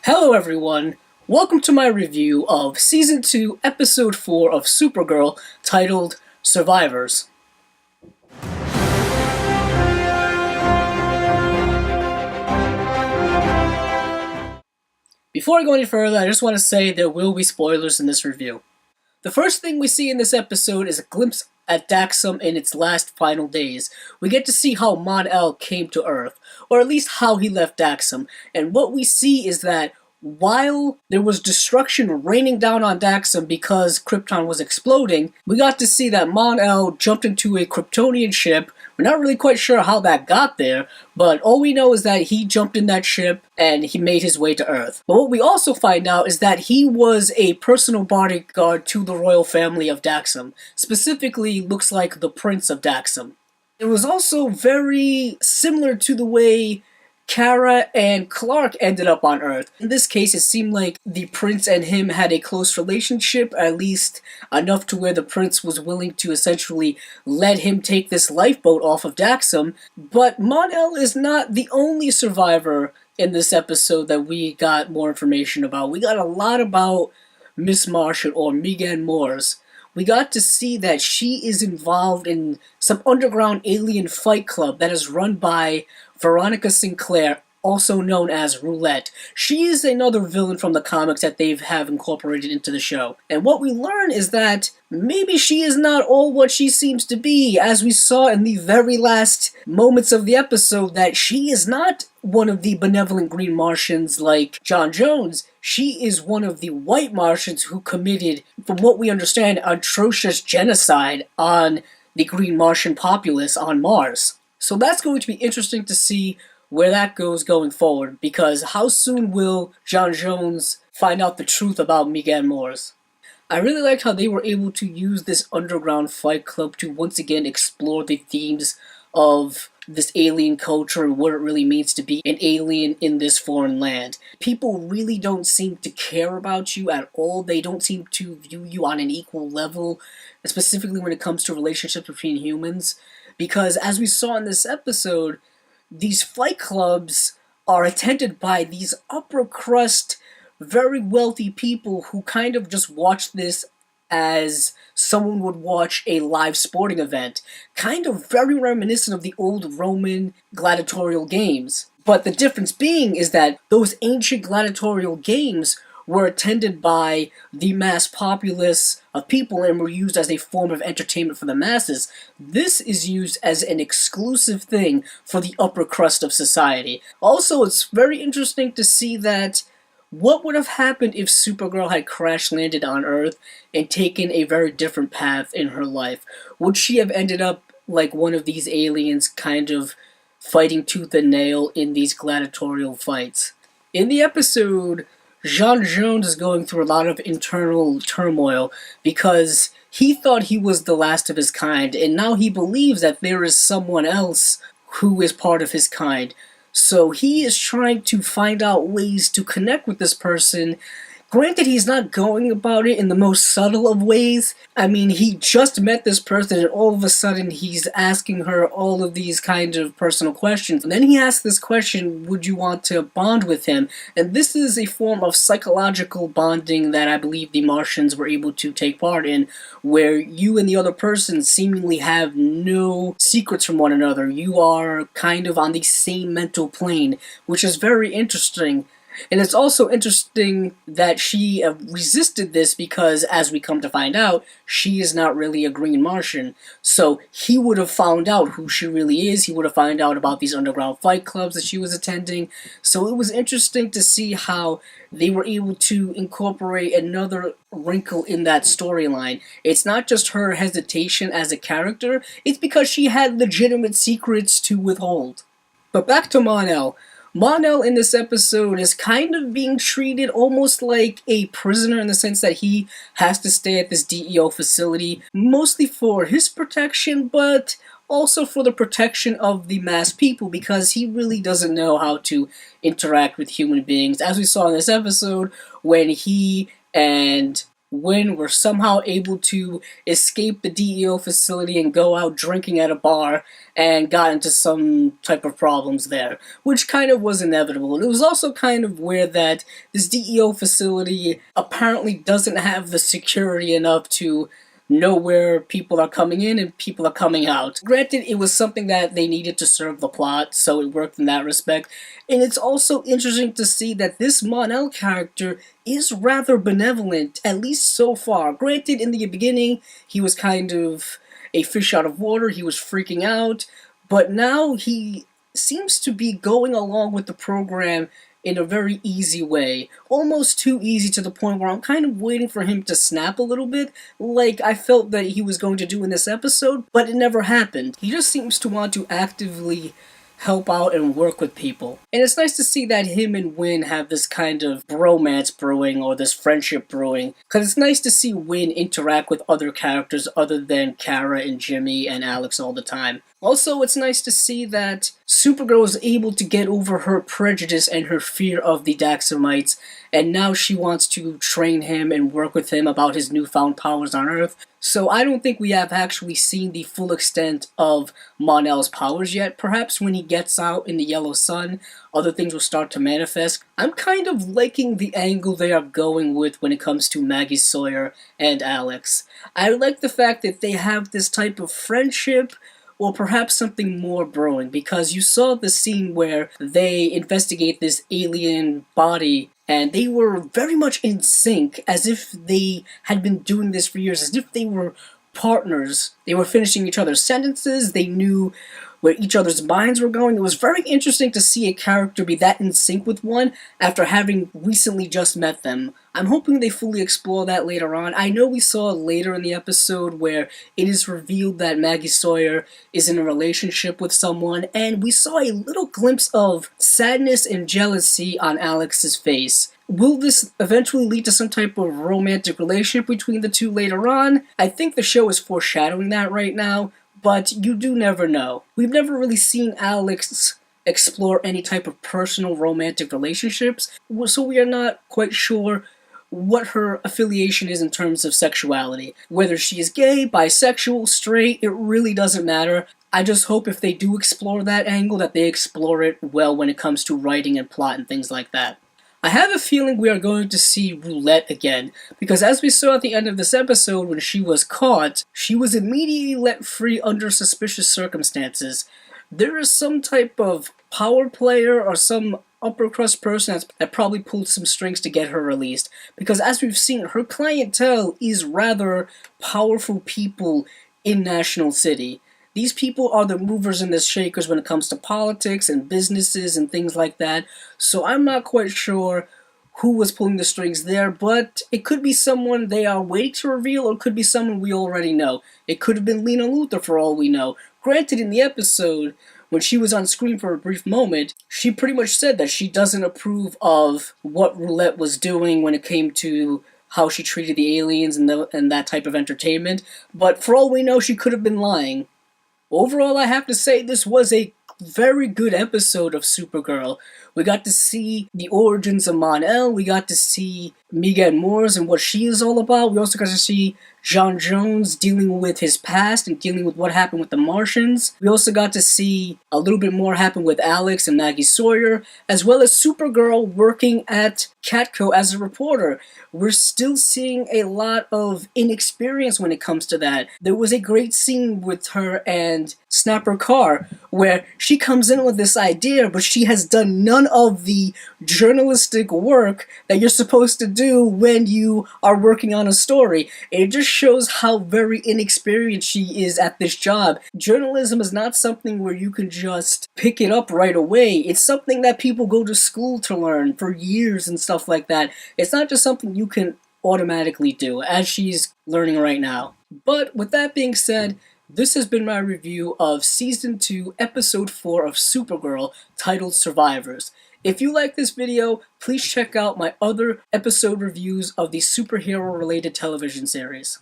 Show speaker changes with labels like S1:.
S1: Hello everyone, welcome to my review of Season 2, Episode 4 of Supergirl, titled Survivors. Before I go any further, I just want to say there will be spoilers in this review. The first thing we see in this episode is a glimpse at Daxam in its last final days. We get to see how Mon-El came to Earth, or at least how he left Daxam, and what we see is that while there was destruction raining down on Daxam because Krypton was exploding, we got to see that Mon-El jumped into a Kryptonian ship. We're not really quite sure how that got there, but all we know is that he jumped in that ship and he made his way to Earth. But what we also find out is that he was a personal bodyguard to the royal family of Daxam. Specifically, looks like the Prince of Daxam. It was also very similar to the way Kara and Clark ended up on Earth. In this case, it seemed like the prince and him had a close relationship, at least enough to where the prince was willing to essentially let him take this lifeboat off of Daxam. But Mon-El is not the only survivor in this episode that we got more information about. We got a lot about Miss Martian, or Megan Moores. We got to see that she is involved in some underground alien fight club that is run by Veronica Sinclair, also known as Roulette. She is another villain from the comics that they have incorporated into the show. And what we learn is that maybe she is not all what she seems to be, as we saw in the very last moments of the episode, that she is not one of the benevolent green Martians like John Jones. She is one of the white Martians who committed, from what we understand, atrocious genocide on the green Martian populace on Mars. So that's going to be interesting to see where that goes going forward, because how soon will John Jones find out the truth about Megan Moores? I really liked how they were able to use this underground fight club to once again explore the themes of this alien culture and what it really means to be an alien in this foreign land. People really don't seem to care about you at all. They don't seem to view you on an equal level, specifically when it comes to relationships between humans. Because as we saw in this episode, these fight clubs are attended by these upper crust, very wealthy people who kind of just watch this as someone would watch a live sporting event. Kind of very reminiscent of the old Roman gladiatorial games. But the difference being is that those ancient gladiatorial games were attended by the mass populace of people and were used as a form of entertainment for the masses. This is used as an exclusive thing for the upper crust of society. Also, it's very interesting to see that what would have happened if Supergirl had crash-landed on Earth and taken a very different path in her life? Would she have ended up like one of these aliens, kind of fighting tooth and nail in these gladiatorial fights? In the episode, John Jones is going through a lot of internal turmoil because he thought he was the last of his kind, and now he believes that there is someone else who is part of his kind. So he is trying to find out ways to connect with this person. Granted, he's not going about it in the most subtle of ways. I mean, he just met this person and all of a sudden he's asking her all of these kind of personal questions. And then he asks this question, would you want to bond with him? And this is a form of psychological bonding that I believe the Martians were able to take part in, where you and the other person seemingly have no secrets from one another. You are kind of on the same mental plane, which is very interesting. And it's also interesting that she resisted this because, as we come to find out, she is not really a green Martian. So he would have found out who she really is. He would have found out about these underground fight clubs that she was attending. So it was interesting to see how they were able to incorporate another wrinkle in that storyline. It's not just her hesitation as a character. It's because she had legitimate secrets to withhold. But back to Mon-El. Mon-El in this episode is kind of being treated almost like a prisoner in the sense that he has to stay at this DEO facility, mostly for his protection, but also for the protection of the mass people, because he really doesn't know how to interact with human beings. As we saw in this episode, when he and Wynn were somehow able to escape the DEO facility and go out drinking at a bar and got into some type of problems there, which kind of was inevitable. And it was also kind of weird that this DEO facility apparently doesn't have the security enough to know where people are coming in and people are coming out. Granted, it was something that they needed to serve the plot, so it worked in that respect. And it's also interesting to see that this Mon-El character is rather benevolent, at least so far. Granted, in the beginning, he was kind of a fish out of water, he was freaking out, but now he seems to be going along with the program in a very easy way. Almost too easy to the point where I'm kind of waiting for him to snap a little bit, like I felt that he was going to do in this episode, but it never happened. He just seems to want to actively help out and work with people. And it's nice to see that him and Wynn have this kind of bromance brewing, or this friendship brewing, because it's nice to see Wynn interact with other characters other than Kara and Jimmy and Alex all the time. Also, it's nice to see that Supergirl was able to get over her prejudice and her fear of the Daxamites, and now she wants to train him and work with him about his newfound powers on Earth. So I don't think we have actually seen the full extent of Mon-El's powers yet. Perhaps when he gets out in the yellow sun, other things will start to manifest. I'm kind of liking the angle they are going with when it comes to Maggie Sawyer and Alex. I like the fact that they have this type of friendship, or perhaps something more brewing, because you saw the scene where they investigate this alien body, and they were very much in sync, as if they had been doing this for years, as if they were partners. They were finishing each other's sentences, they knew where each other's minds were going. It was very interesting to see a character be that in sync with one after having recently just met them. I'm hoping they fully explore that later on. I know we saw later in the episode where it is revealed that Maggie Sawyer is in a relationship with someone, and we saw a little glimpse of sadness and jealousy on Alex's face. Will this eventually lead to some type of romantic relationship between the two later on? I think the show is foreshadowing that right now, but you do never know. We've never really seen Alex explore any type of personal romantic relationships, so we are not quite sure what her affiliation is in terms of sexuality. Whether she is gay, bisexual, straight, it really doesn't matter. I just hope if they do explore that angle, that they explore it well when it comes to writing and plot and things like that. I have a feeling we are going to see Roulette again, because as we saw at the end of this episode, when she was caught, she was immediately let free under suspicious circumstances. There is some type of power player or some upper crust person that probably pulled some strings to get her released, because as we've seen, her clientele is rather powerful people in National City. These people are the movers and the shakers when it comes to politics and businesses and things like that, so I'm not quite sure who was pulling the strings there, but it could be someone they are waiting to reveal, or it could be someone we already know. It could have been Lena Luthor for all we know. Granted, in the episode, when she was on screen for a brief moment, she pretty much said that she doesn't approve of what Roulette was doing when it came to how she treated the aliens and that type of entertainment, but for all we know, she could have been lying. Overall, I have to say this was a very good episode of Supergirl. We got to see the origins of Mon-El, we got to see Megan Moores and what she is all about. We also got to see John Jones dealing with his past and dealing with what happened with the Martians. We also got to see a little bit more happen with Alex and Maggie Sawyer, as well as Supergirl working at Catco as a reporter. We're still seeing a lot of inexperience when it comes to that. There was a great scene with her and Snapper Carr where she comes in with this idea, but she has done none of the journalistic work that you're supposed to do when you are working on a story. It just shows how very inexperienced she is at this job. Journalism is not something where you can just pick it up right away. It's something that people go to school to learn for years and stuff like that. It's not just something you can automatically do, as she's learning right now. But with that being said, this has been my review of Season 2, Episode 4 of Supergirl, titled Survivors. If you like this video, please check out my other episode reviews of the superhero-related television series.